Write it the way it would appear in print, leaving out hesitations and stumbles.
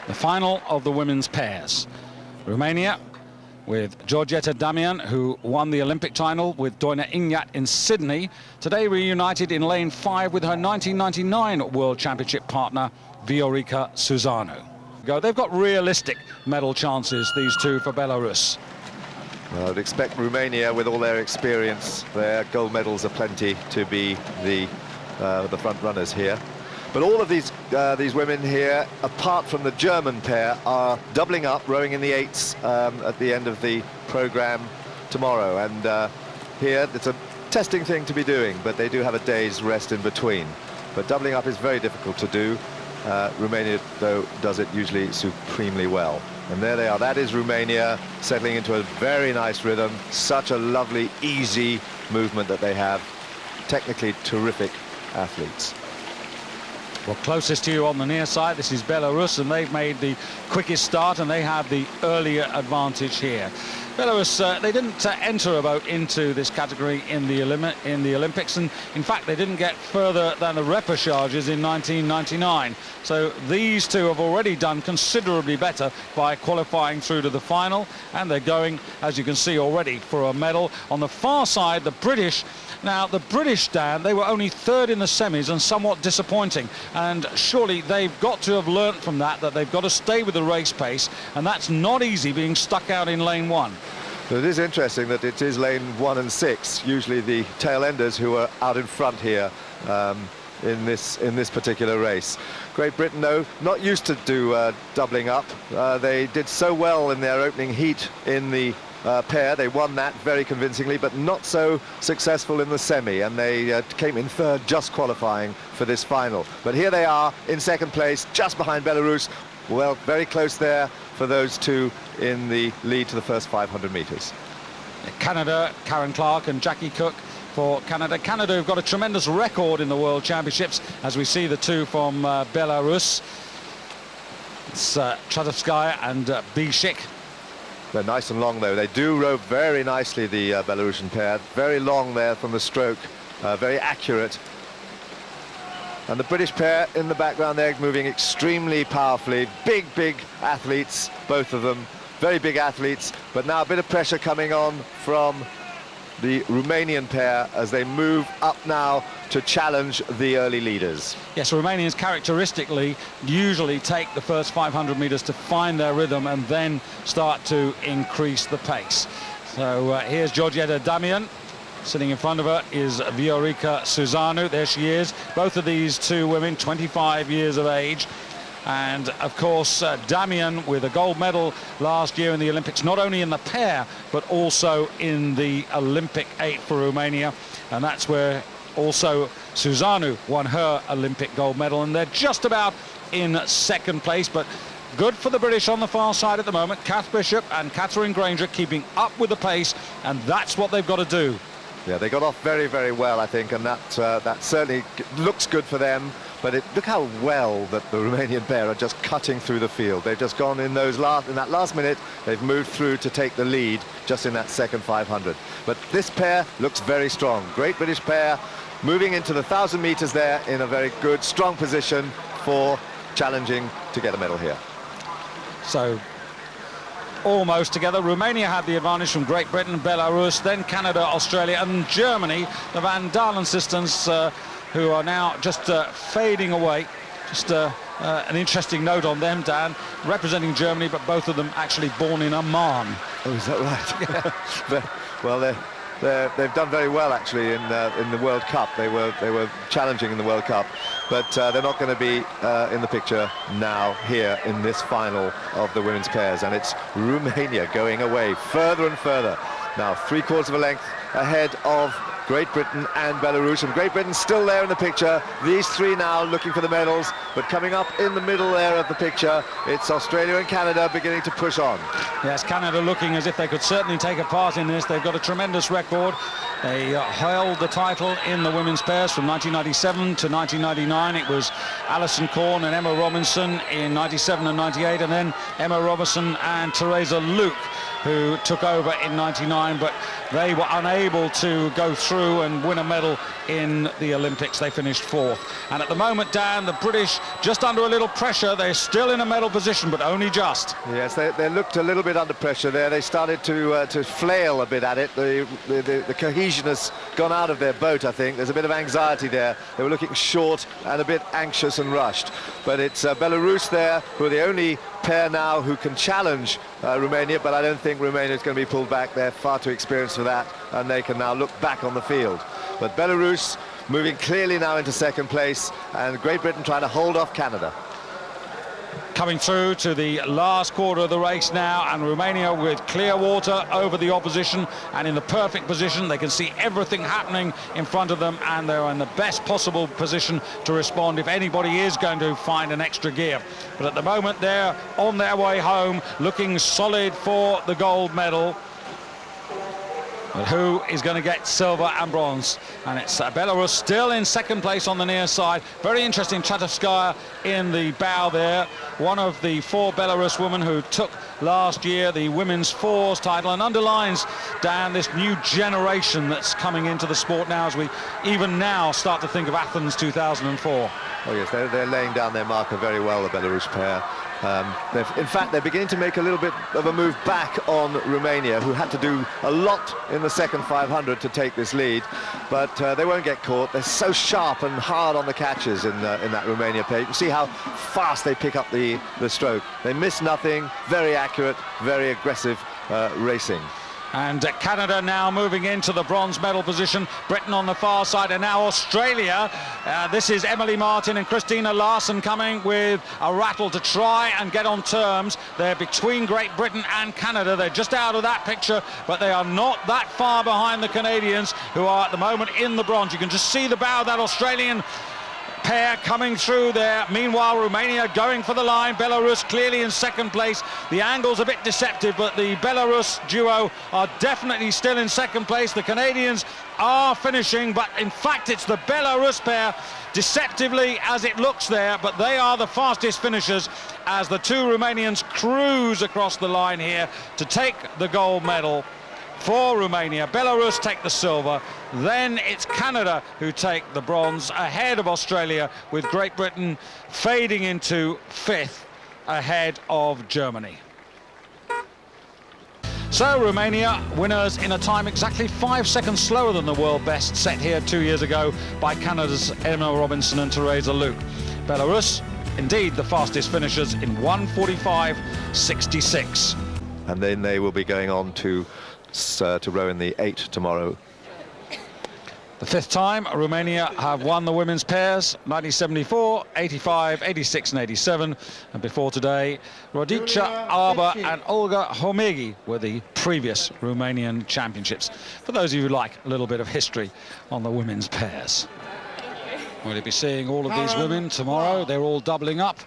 The final of the women's pairs. Romania with Georgeta Damian, who won the Olympic title with Doina Ignat in Sydney, today reunited in lane 5 with her 1999 World Championship partner, Viorica Susanu. They've got realistic medal chances, these two, for Belarus. Well, I'd expect Romania, with all their experience, their gold medals are plenty to be the front runners here. But all of these women here, apart from the German pair, are doubling up, rowing in the 8s at the end of the program tomorrow. And here, it's a testing thing to be doing, but they do have a day's rest in between. But doubling up is very difficult to do. Romania, though, does it usually supremely well. And there they are. That is Romania settling into a very nice rhythm. Such a lovely, easy movement that they have. Technically terrific athletes. Well, closest to you on the near side, this is Belarus, and they've made the quickest start, and they have the earlier advantage here. Belarus, they didn't enter a boat into this category in the Olympics, and in fact they didn't get further than the repêchages in 1999. So these two have already done considerably better by qualifying through to the final, and they're going, as you can see already, for a medal. On the far side, the British. Now, the British, Dan, they were only third in the semis and somewhat disappointing. And surely they've got to have learnt from that they've got to stay with the race pace. And that's not easy, being stuck out in lane 1. But it is interesting that it is lane 1 and 6, usually the tail enders, who are out in front here in this particular race. Great Britain, though, not used to do doubling up. They did so well in their opening heat in the pair. They won that very convincingly, but not so successful in the semi, and they came in third, just qualifying for this final. But here they are in second place, just behind Belarus. Well, very close there for those two in the lead to the first 500 meters. Canada, Karen Clark and Jackie Cook for Canada. Canada have got a tremendous record in the World Championships, as we see the two from Belarus. It's Topolski and Bishik. They're nice and long, though. They do row very nicely, the Belarusian pair. Very long there from the stroke, very accurate. And the British pair in the background there, moving extremely powerfully. Big, big athletes, both of them. Very big athletes. But now a bit of pressure coming on from the Romanian pair as they move up now to challenge the early leaders. Yes, Romanians characteristically usually take the first 500 meters to find their rhythm and then start to increase the pace. So here's Georgeta Damian. Sitting in front of her is Viorica Susanu. There she is. Both of these two women, 25 years of age. And, of course, Damian with a gold medal last year in the Olympics, not only in the pair, but also in the Olympic 8 for Romania. And that's where also Susanu won her Olympic gold medal. And they're just about in second place, but good for the British on the far side at the moment. Kath Bishop and Catherine Granger keeping up with the pace, and that's what they've got to do. Yeah, they got off very, very well, I think, and that certainly looks good for them. But look how well that the Romanian pair are just cutting through the field. They've just gone in that last minute. They've moved through to take the lead just in that second 500. But this pair looks very strong. Great British pair moving into the 1,000 meters there in a very good, strong position for challenging to get a medal here. So almost together. Romania had the advantage from Great Britain, Belarus, then Canada, Australia, and Germany. The Van Dalen sisters, who are now just fading away. Just an interesting note on them, Dan, representing Germany, but both of them actually born in Amman. Oh, is that right? Yeah. Well, they've done very well actually in the World Cup. They were challenging in the World Cup, but they're not going to be in the picture now here in this final of the women's pairs. And it's Romania going away further and further. Now 3/4 of a length ahead of Great Britain and Belarus, and Great Britain still there in the picture. These three now looking for the medals, but coming up in the middle there of the picture, it's Australia and Canada beginning to push on. Yes, Canada looking as if they could certainly take a part in this. They've got a tremendous record. They held the title in the women's pairs from 1997 to 1999. It was Alison Korn and Emma Robinson in 97 and 98, and then Emma Robinson and Teresa Luke, who took over in 99, but they were unable to go through through and win a medal in the Olympics. They finished 4th. And at the moment, Dan, the British just under a little pressure. They're still in a medal position, but only just. Yes, they looked a little bit under pressure there. They started to flail a bit at it. The cohesion has gone out of their boat, I think. There's a bit of anxiety there. They were looking short and a bit anxious and rushed. But it's Belarus there, who are the only pair now who can challenge Romania, but I don't think Romania is going to be pulled back. They're far too experienced for that, and they can now look back on the field. But Belarus moving clearly now into 2nd place, and Great Britain trying to hold off Canada. Coming through to the last quarter of the race now, and Romania with clear water over the opposition and in the perfect position. They can see everything happening in front of them, and they're in the best possible position to respond if anybody is going to find an extra gear. But at the moment, they're on their way home, looking solid for the gold medal. But who is going to get silver and bronze? And it's Belarus still in 2nd place on the near side. Very interesting, Topolski in the bow there. One of the 4 Belarus women who took last year the women's 4s title, and underlines, Dan, this new generation that's coming into the sport now, as we even now start to think of Athens 2004. Oh yes, they're laying down their marker very well, the Belarus pair. In fact, they're beginning to make a little bit of a move back on Romania, who had to do a lot in the second 500 to take this lead, but they won't get caught. They're so sharp and hard on the catches in that Romania pair. You can see how fast they pick up the stroke. They miss nothing, very accurate, very aggressive racing. And Canada now moving into the bronze medal position. Britain on the far side, and now Australia. This is Emily Martin and Christina Larson coming with a rattle to try and get on terms. They're between Great Britain and Canada. They're just out of that picture, but they are not that far behind the Canadians, who are at the moment in the bronze. You can just see the bow of that Australian pair coming through there. Meanwhile, Romania going for the line. Belarus clearly in 2nd place. The angle's a bit deceptive, but the Belarus duo are definitely still in 2nd place. The Canadians are finishing, but in fact it's the Belarus pair, deceptively as it looks there, but they are the fastest finishers as the 2 Romanians cruise across the line here to take the gold medal for Romania. Belarus take the silver, then it's Canada who take the bronze, ahead of Australia, with Great Britain fading into 5th ahead of Germany. So Romania winners in a time exactly 5 seconds slower than the world best set here 2 years ago by Canada's Emma Robinson and Teresa Luke. Belarus indeed the fastest finishers in 1:45.66. And then they will be going on to row in the 8 tomorrow. The 5th time Romania have won the women's pairs, 1974, 85, 86 and 87. And before today, Rodica Arba and Olga Homegi were the previous Romanian championships. For those of you who like a little bit of history on the women's pairs. We'll be seeing all of these women tomorrow. They're all doubling up.